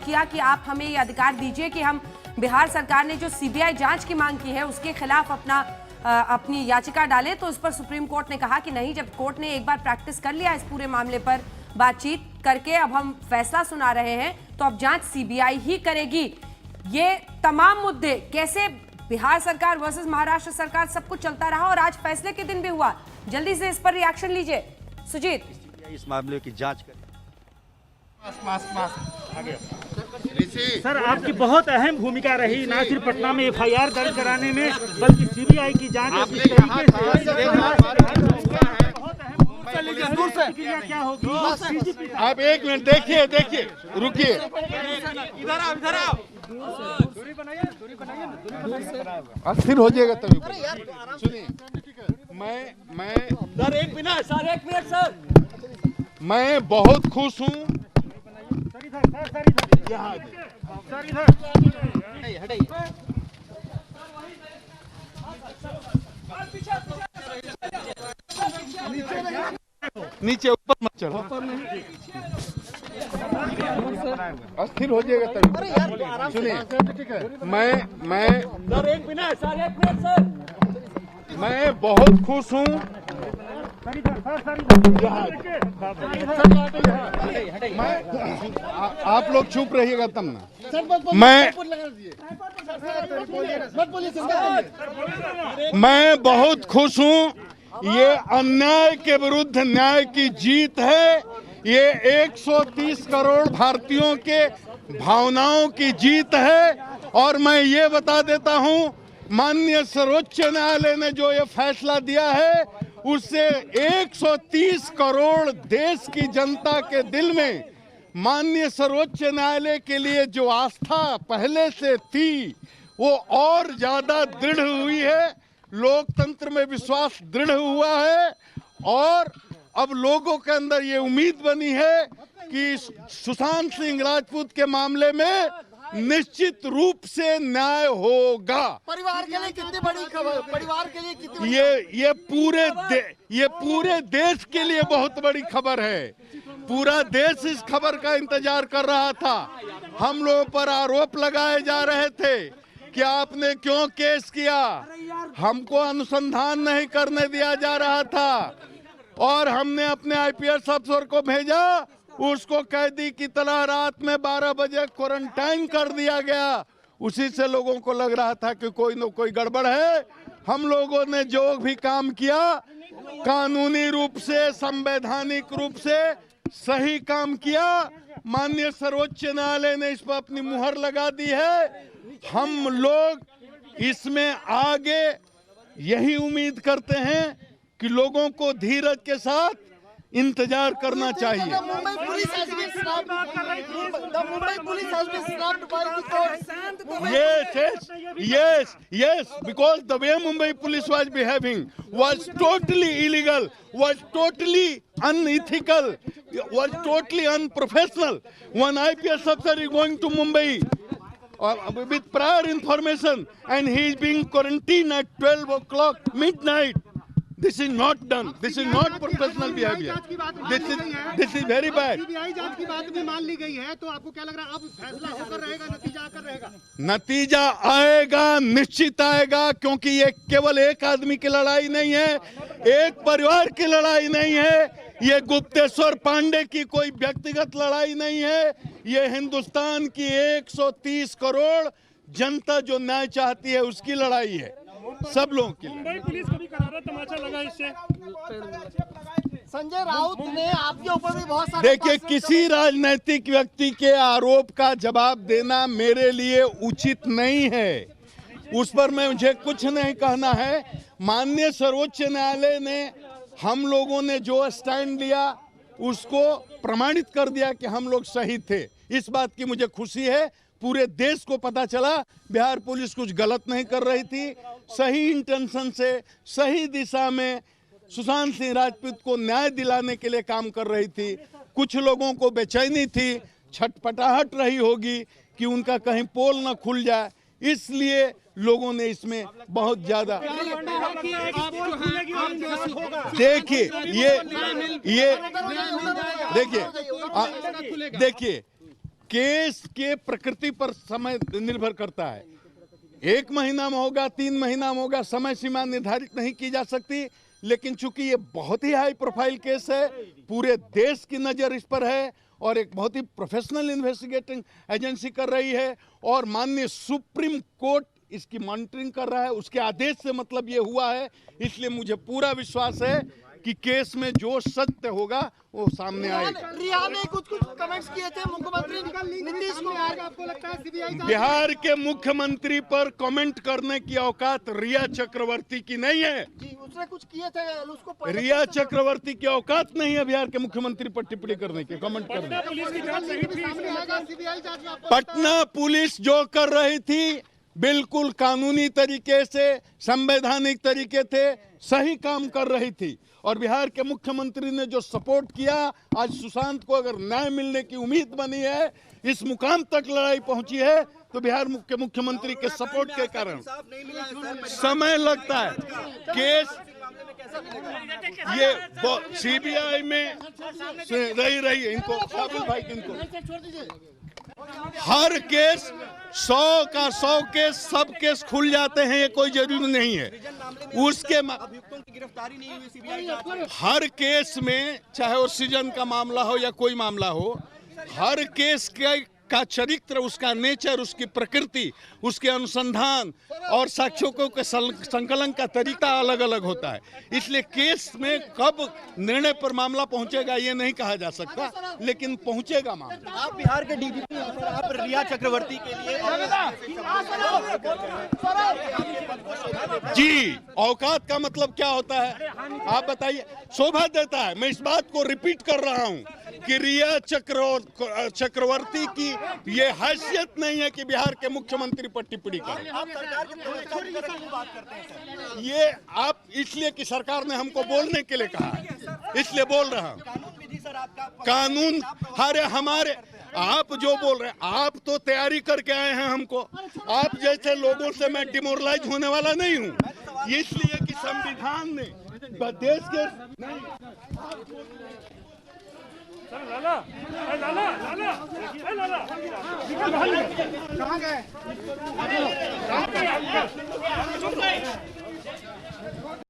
किया कि आप हमें ये अधिकार दीजिए कि हम बिहार सरकार ने जो सीबीआई जांच की मांग की है उसके खिलाफ अपनी याचिका डालें। तो इस पर सुप्रीम कोर्ट ने कहा कि नहीं, जब कोर्ट ने एक बार प्रैक्टिस कर लिया इस पूरे मामले पर बातचीत करके, अब हम फैसला सुना रहे हैं, तो अब जांच सीबीआई ही करेगी। ये तमाम मुद्दे कैसे बिहार सरकार वर्सेस महाराष्ट्र सरकार सब कुछ चलता रहा और आज फैसले के दिन भी हुआ। जल्दी से इस पर रिएक्शन लीजिए सुजीत। इस मामले की जांच करें। सर, आपकी बहुत अहम भूमिका रही ना सिर्फ पटना में एफआईआर दर्ज कराने में, बल्कि सीबीआई की जांच क्या होगी। आप एक मिनट देखिए रुकिए। अस्थिर हो जाएगा तभी। सुनिए, मैं बहुत खुश हूँ। नीचे ऊपर मत चढ़ो, अस्थिर हो जाएगा तभी। सुनिए, मैं बहुत खुश हूँ। आप लोग चुप रहिएगा तब ना। मैं बहुत खुश हूँ। ये अन्याय के विरुद्ध न्याय की जीत है। ये 130 करोड़ भारतीयों के भावनाओं की जीत है। और मैं ये बता देता हूँ, माननीय सर्वोच्च न्यायालय ने जो ये फैसला दिया है उससे 130 करोड़ देश की जनता के दिल में माननीय सर्वोच्च न्यायालय के लिए जो आस्था पहले से थी वो और ज्यादा दृढ़ हुई है। लोकतंत्र में विश्वास दृढ़ हुआ है और अब लोगों के अंदर ये उम्मीद बनी है कि सुशांत सिंह राजपूत के मामले में निश्चित रूप से न्याय होगा। परिवार के लिए कितनी बड़ी खबर, परिवार के लिए कितनी ये पूरे देश के लिए बहुत बड़ी खबर है। पूरा देश इस खबर का इंतजार कर रहा था। हम लोगों पर आरोप लगाए जा रहे थे कि आपने क्यों केस किया, हमको अनुसंधान नहीं करने दिया जा रहा था और हमने अपने आईपीएस अफसर को भेजा, उसको कैदी की तरह रात में 12 बजे क्वारंटाइन कर दिया गया। उसी से लोगों को लग रहा था कि कोई न कोई गड़बड़ है। हम लोगों ने जो भी काम किया कानूनी रूप से, संवैधानिक रूप से सही काम किया। माननीय सर्वोच्च न्यायालय ने इस पर अपनी मुहर लगा दी है। हम लोग इसमें आगे यही उम्मीद करते हैं कि लोगों को धीरज के साथ इंतजार करना चाहिए। Yes, because the way Mumbai police was behaving was totally illegal, was totally unethical, was totally unprofessional. One IPS officer is going to Mumbai with prior information and he is being quarantined at 12 o'clock midnight. This is not done. This is not professional behavior. This is very bad. CBI जांच की बात भी मान ली गई है, तो आपको क्या लग रहा है, अब फैसला होकर रहेगा, नतीजा आकर रहेगा? नतीजा आएगा, निश्चित आएगा, क्योंकि ये केवल एक आदमी की लड़ाई नहीं है, एक परिवार की लड़ाई नहीं है, ये गुप्तेश्वर पांडे की कोई व्यक्तिगत लड़ाई नहीं है, ये हिंदुस्तान की 130 करोड़ जनता जो न्याय चाहती है उसकी लड़ाई है, सब लोगों की। मुंबई पुलिस को भी करारा तमाचा लगा इससे। संजय राउत ने आपके ऊपर भी बहुत सारे देखिए, किसी राजनीतिक व्यक्ति के आरोप का जवाब देना मेरे लिए उचित नहीं है, उस पर मुझे कुछ नहीं कहना है। माननीय सर्वोच्च न्यायालय ने हम लोगों ने जो स्टैंड लिया उसको प्रमाणित कर दिया कि हम लोग सही थे। इस बात की मुझे खुशी है। पूरे देश को पता चला बिहार पुलिस कुछ गलत नहीं कर रही थी, सही इंटेंशन से सही दिशा में सुशांत सिंह राजपूत को न्याय दिलाने के लिए काम कर रही थी। कुछ लोगों को बेचैनी थी, छटपटाहट रही होगी कि उनका कहीं पोल न खुल जाए, इसलिए लोगों ने इसमें बहुत ज्यादा देखिए केस के प्रकृति पर समय निर्भर करता है। 1 महीना में होगा, 3 महीना में होगा, समय सीमा निर्धारित नहीं की जा सकती। लेकिन चूंकि ये बहुत ही हाई प्रोफाइल केस है, पूरे देश की नजर इस पर है और एक बहुत ही प्रोफेशनल इन्वेस्टिगेटिंग एजेंसी कर रही है और माननीय सुप्रीम कोर्ट इसकी मॉनिटरिंग कर रहा है। उसके आदेश से मतलब ये हुआ है, इसलिए मुझे पूरा विश्वास है कि केस में जो सत्य होगा वो सामने आएगा। रिया ने कुछ कमेंट्स किए थे मुख्यमंत्री नीतीश कुमार, आपको लगता है सीबीआई बिहार के मुख्यमंत्री पर कमेंट करने की औकात रिया चक्रवर्ती की नहीं है। जी, उसने कुछ किए थे उसको रिया चक्रवर्ती की औकात नहीं है बिहार के मुख्यमंत्री पर टिप्पणी करने की, कमेंट करने की। सीबीआई जांच में आपको पटना पुलिस जो कर रही थी बिल्कुल कानूनी तरीके से, संवैधानिक तरीके थे, सही काम कर रही थी। और बिहार के मुख्यमंत्री ने जो सपोर्ट किया, आज सुशांत को अगर न्याय मिलने की उम्मीद बनी है, इस मुकाम तक लड़ाई पहुंची है, तो बिहार के मुख्यमंत्री के सपोर्ट के कारण। समय लगता है केस, ये सीबीआई में रही इनको भाई इनको हर केस 100 का 100 केस, सब केस खुल जाते हैं, ये कोई जरूरी नहीं है। उसके अभियुक्तों की गिरफ्तारी नहीं हुई सीबीआई हर केस में, चाहे वो सृजन का मामला हो या कोई मामला हो, हर केस का चरित्र, उसका नेचर, उसकी प्रकृति, उसके अनुसंधान और साक्ष्यों के संकलन का तरीका अलग अलग होता है। इसलिए केस में कब निर्णय पर मामला पहुंचेगा ये नहीं कहा जा सकता, लेकिन पहुंचेगा मामला। आप बिहार के डीजीपी हैं सर, आप रिया चक्रवर्ती के लिए जी, औकात का मतलब क्या होता है आप बताइए? शोभा देता है। मैं इस बात को रिपीट कर रहा हूं कि रिया चक्रवर्ती की ये हैसियत नहीं है कि बिहार के मुख्यमंत्री पर टिप्पणी करें। आप सरकार के क्यों बात करते हैं सर? ये आप इसलिए कि सरकार ने हमको बोलने के लिए कहा, इसलिए बोल रहा हूं। कानून विधि सर आपका कानून अरे हमारे, आप जो बोल रहे हैं, आप तो तैयारी करके आए हैं हमको। आप जैसे लोगों से मैं डिमोरलाइज होने वाला नहीं हूं, इसलिए कि संविधान ने देश के कहाँ गए?